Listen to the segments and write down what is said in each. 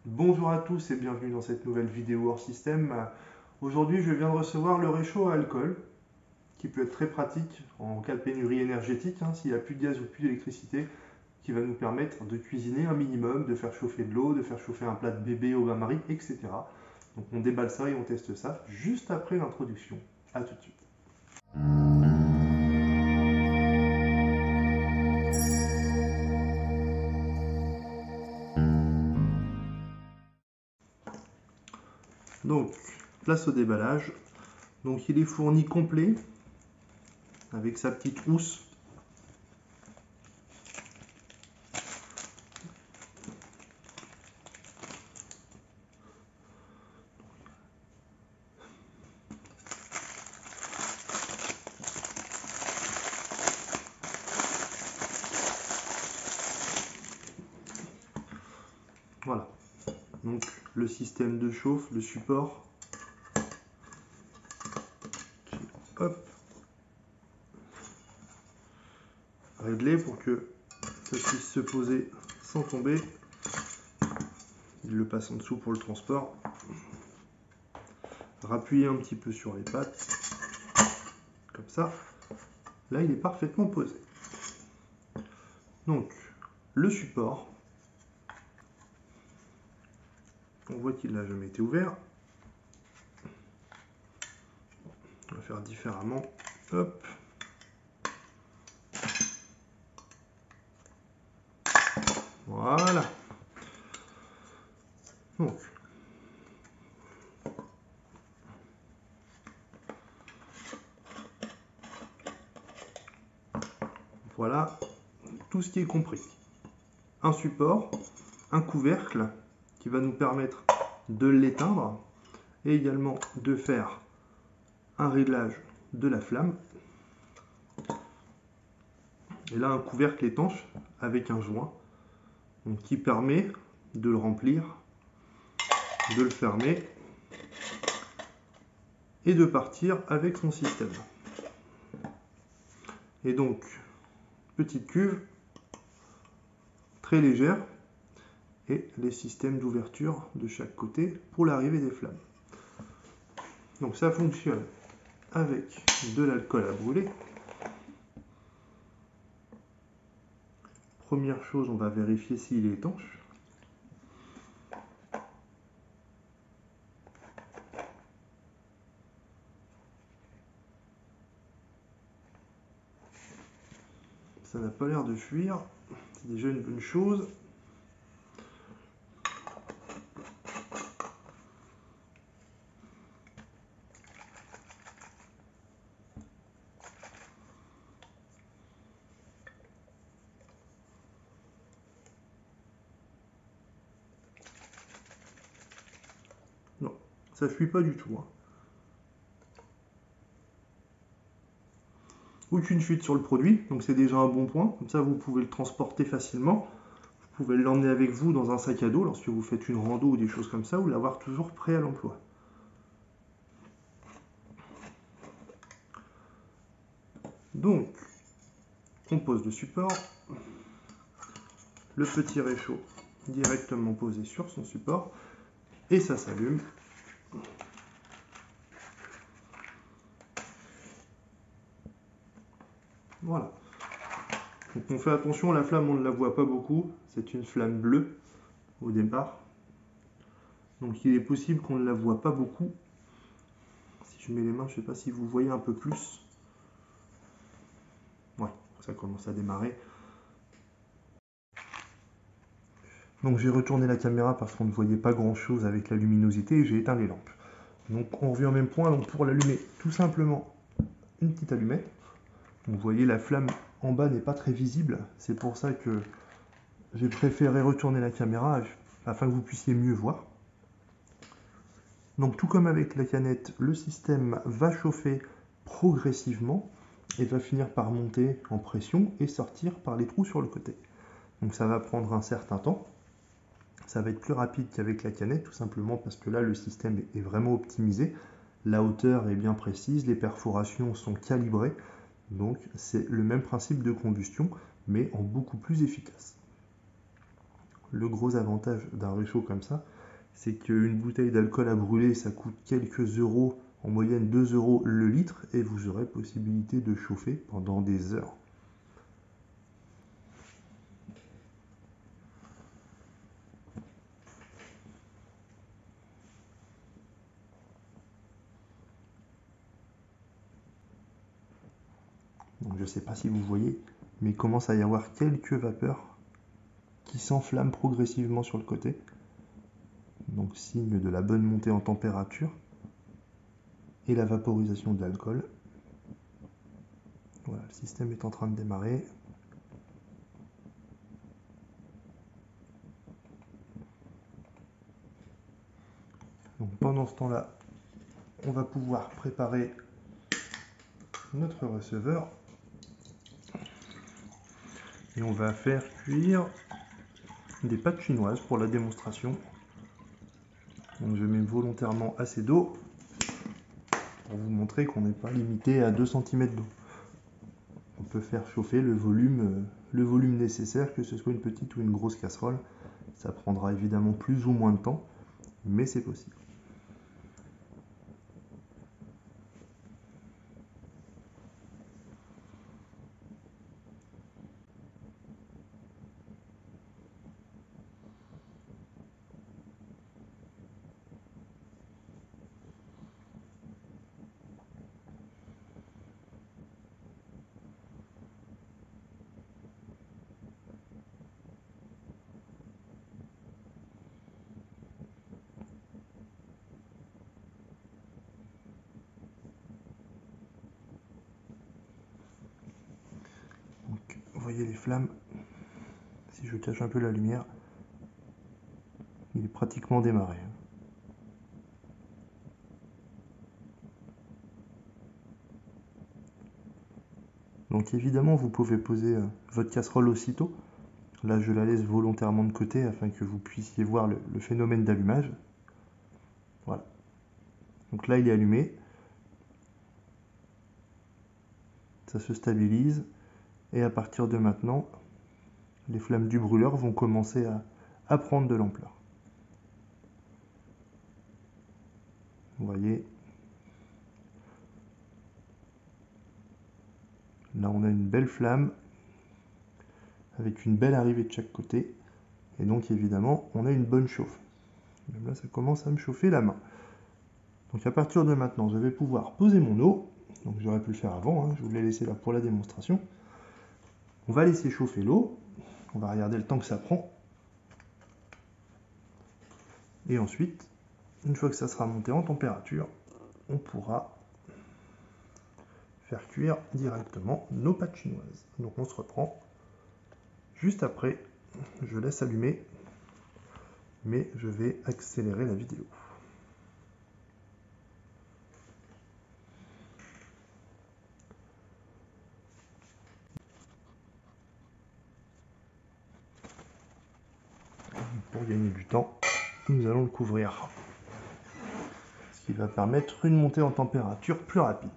Bonjour à tous et bienvenue dans cette nouvelle vidéo hors système. Aujourd'hui, je viens de recevoir le réchaud à alcool, qui peut être très pratique en cas de pénurie énergétique, s'il n'y a plus de gaz ou plus d'électricité, qui va nous permettre de cuisiner un minimum, de faire chauffer de l'eau, de faire chauffer un plat de bébé au bain-marie, etc. Donc on déballe ça et on teste ça juste après l'introduction. A tout de suite. Donc, place au déballage. Donc il est fourni complet, avec sa petite housse. Voilà. Donc le système de chauffe, le support. Hop. Réglé pour que ça puisse se poser sans tomber. Il le passe en dessous pour le transport. Rappuyez un petit peu sur les pattes. Comme ça. Là, il est parfaitement posé. Donc, le support. On voit qu'il n'a jamais été ouvert. On va faire différemment. Hop. Voilà. Donc, voilà tout ce qui est compris. Un support, un couvercle qui va nous permettre de l'éteindre et également de faire un réglage de la flamme. Et là, un couvercle étanche avec un joint donc, qui permet de le remplir, de le fermer et de partir avec son système. Et donc, petite cuve très légère et les systèmes d'ouverture de chaque côté pour l'arrivée des flammes. Donc ça fonctionne avec de l'alcool à brûler. Première chose, on va vérifier s'il est étanche. Ça n'a pas l'air de fuir, c'est déjà une bonne chose. Non, ça ne fuit pas du tout. Aucune fuite sur le produit, donc c'est déjà un bon point. Comme ça, vous pouvez le transporter facilement. Vous pouvez l'emmener avec vous dans un sac à dos lorsque vous faites une rando ou des choses comme ça, ou l'avoir toujours prêt à l'emploi. Donc, on pose le support, le petit réchaud directement posé sur son support, et ça s'allume. Voilà. Donc on fait attention, la flamme on ne la voit pas beaucoup, c'est une flamme bleue au départ. Donc il est possible qu'on ne la voit pas beaucoup. Si je mets les mains, je ne sais pas si vous voyez un peu plus. Ouais, ça commence à démarrer. Donc j'ai retourné la caméra parce qu'on ne voyait pas grand chose avec la luminosité et j'ai éteint les lampes. Donc on revient au même point, donc pour l'allumer, tout simplement une petite allumette. Donc, vous voyez la flamme en bas n'est pas très visible, c'est pour ça que j'ai préféré retourner la caméra afin que vous puissiez mieux voir. Donc tout comme avec la canette, le système va chauffer progressivement et va finir par monter en pression et sortir par les trous sur le côté. Donc ça va prendre un certain temps. Ça va être plus rapide qu'avec la canette, tout simplement parce que là le système est vraiment optimisé. La hauteur est bien précise, les perforations sont calibrées. Donc c'est le même principe de combustion, mais en beaucoup plus efficace. le gros avantage d'un réchaud comme ça, c'est qu'une bouteille d'alcool à brûler, ça coûte quelques euros, en moyenne 2 euros le litre, et vous aurez possibilité de chauffer pendant des heures. Donc je ne sais pas si vous voyez, mais il commence à y avoir quelques vapeurs qui s'enflamment progressivement sur le côté. Donc signe de la bonne montée en température et la vaporisation de l'alcool. Voilà, le système est en train de démarrer. Donc pendant ce temps-là, on va pouvoir préparer notre receveur et on va faire cuire des pâtes chinoises pour la démonstration. Donc je mets volontairement assez d'eau pour vous montrer qu'on n'est pas limité à 2 cm d'eau. On peut faire chauffer le volume nécessaire, que ce soit une petite ou une grosse casserole. Ça prendra évidemment plus ou moins de temps, mais c'est possible. Donc, vous voyez les flammes, si je cache un peu la lumière, il est pratiquement démarré. Donc évidemment, vous pouvez poser votre casserole aussitôt. Là, je la laisse volontairement de côté afin que vous puissiez voir le phénomène d'allumage. Voilà. Donc là, il est allumé. Ça se stabilise. Et à partir de maintenant, les flammes du brûleur vont commencer à prendre de l'ampleur. Vous voyez, là on a une belle flamme avec une belle arrivée de chaque côté. Et donc évidemment, on a une bonne chauffe. Même là, ça commence à me chauffer la main. Donc à partir de maintenant, je vais pouvoir poser mon eau. Donc j'aurais pu le faire avant, hein, je vous l'ai laissé là pour la démonstration. On va laisser chauffer l'eau. On va regarder le temps que ça prend. Et ensuite, une fois que ça sera monté en température, on pourra faire cuire directement nos pâtes chinoises. Donc on se reprend juste après. Je laisse allumer, mais je vais accélérer la vidéo. Pour gagner du temps, nous allons le couvrir, ce qui va permettre une montée en température plus rapide.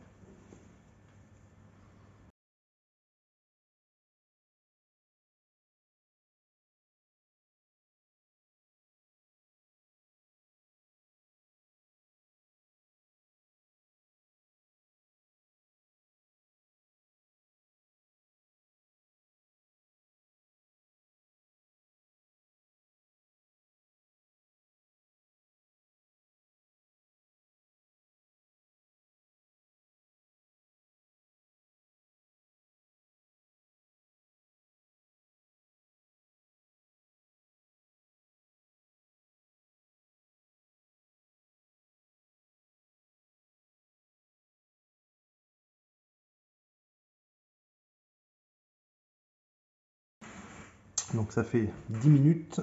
Donc ça fait 10 minutes.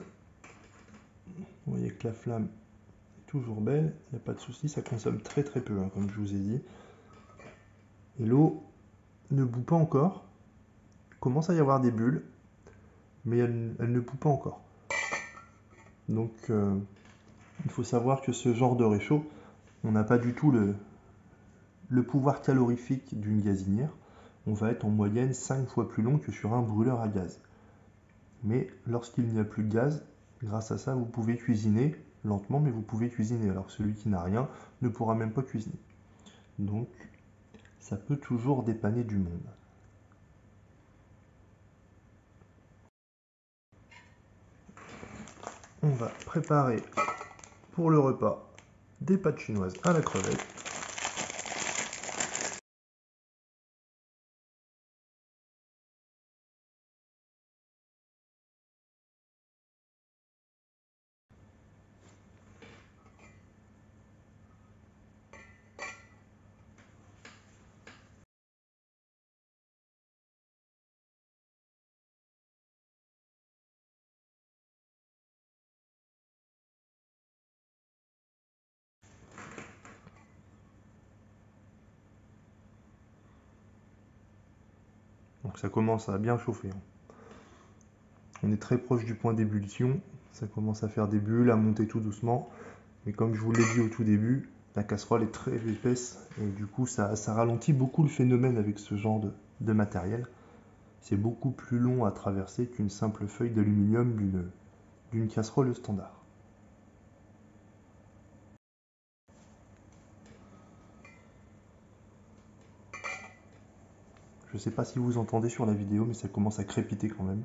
Vous voyez que la flamme est toujours belle, il n'y a pas de souci, ça consomme très très peu, hein, comme je vous ai dit. Et l'eau ne bout pas encore. Il commence à y avoir des bulles, mais elle ne bout pas encore. Donc il faut savoir que ce genre de réchaud, on n'a pas du tout le pouvoir calorifique d'une gazinière. On va être en moyenne 5 fois plus long que sur un brûleur à gaz. Mais lorsqu'il n'y a plus de gaz, Grâce à ça, vous pouvez cuisiner lentement, mais vous pouvez cuisiner. Alors que celui qui n'a rien ne pourra même pas cuisiner. Donc, ça peut toujours dépanner du monde. On va préparer pour le repas des pâtes chinoises à la crevette. Donc ça commence à bien chauffer. On est très proche du point d'ébullition. Ça commence à faire des bulles, à monter tout doucement. Mais comme je vous l'ai dit au tout début, la casserole est très épaisse et du coup ça ralentit beaucoup le phénomène avec ce genre de matériel. C'est beaucoup plus long à traverser qu'une simple feuille d'aluminium d'une casserole standard. Je ne sais pas si vous entendez sur la vidéo, mais ça commence à crépiter quand même.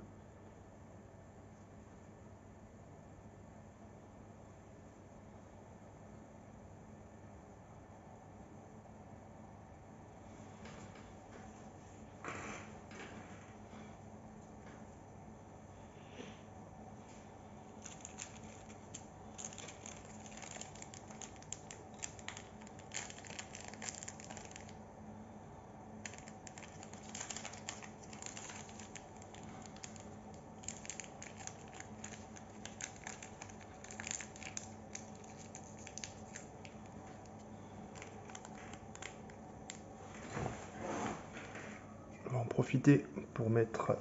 On va en profiter pour mettre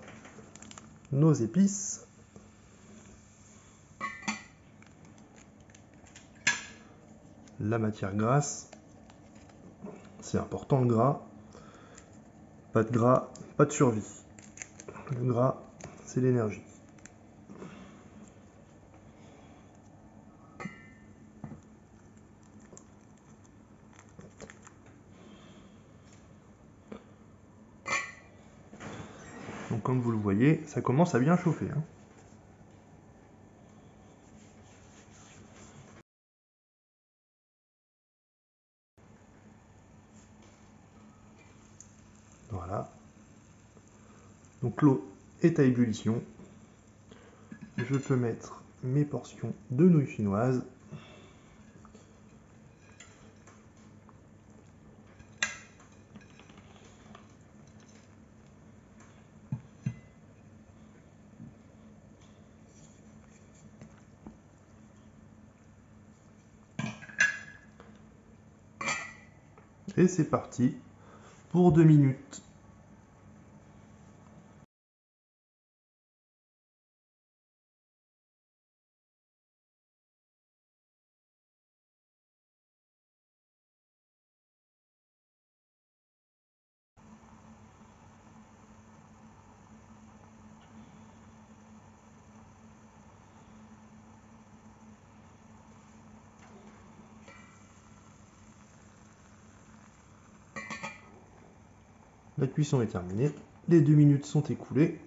nos épices. La matière grasse, c'est important le gras. Pas de gras, pas de survie. Le gras, c'est l'énergie. Donc comme vous le voyez, ça commence à bien chauffer. Voilà. Donc l'eau est à ébullition. Je peux mettre mes portions de nouilles chinoises. Et c'est parti pour 2 minutes. La cuisson est terminée. Les 2 minutes sont écoulées.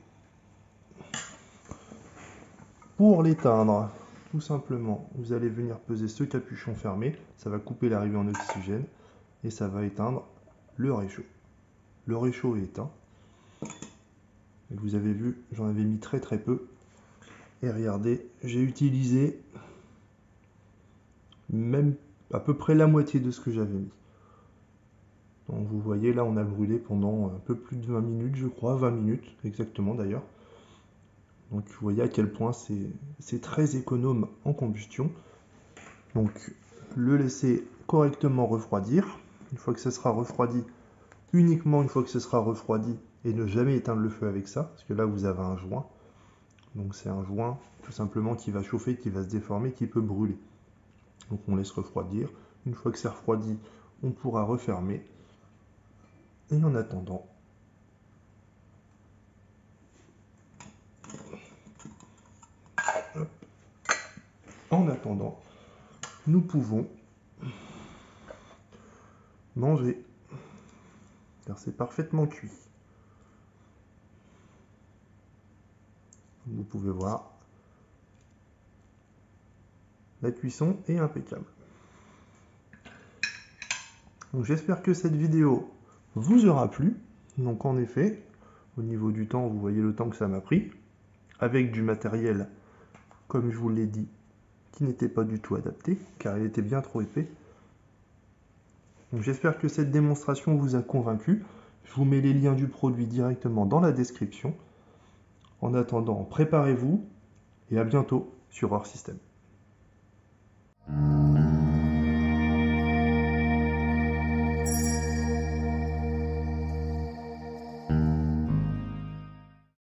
Pour l'éteindre, tout simplement, vous allez venir peser ce capuchon fermé. Ça va couper l'arrivée en oxygène et ça va éteindre le réchaud. Le réchaud est éteint. Et vous avez vu, j'en avais mis très peu. Et regardez, j'ai utilisé même à peu près la moitié de ce que j'avais mis. Donc vous voyez, là on a brûlé pendant un peu plus de 20 minutes, je crois, 20 minutes exactement d'ailleurs. Donc vous voyez à quel point c'est très économe en combustion. Donc le laisser correctement refroidir. Une fois que ça sera refroidi, uniquement une fois que ce sera refroidi, et ne jamais éteindre le feu avec ça, parce que là vous avez un joint. Donc c'est un joint tout simplement qui va chauffer, qui va se déformer, qui peut brûler. Donc on laisse refroidir. Une fois que c'est refroidi, on pourra refermer. Et en attendant, hop, En attendant, nous pouvons manger, car c'est parfaitement cuit. Vous pouvez voir, la cuisson est impeccable. Donc j'espère que cette vidéo vous aura plu. Donc en effet, au niveau du temps, vous voyez le temps que ça m'a pris, avec du matériel, comme je vous l'ai dit, qui n'était pas du tout adapté, car il était bien trop épais. Donc j'espère que cette démonstration vous a convaincu. Je vous mets les liens du produit directement dans la description. En attendant, préparez-vous et à bientôt sur Hors Système.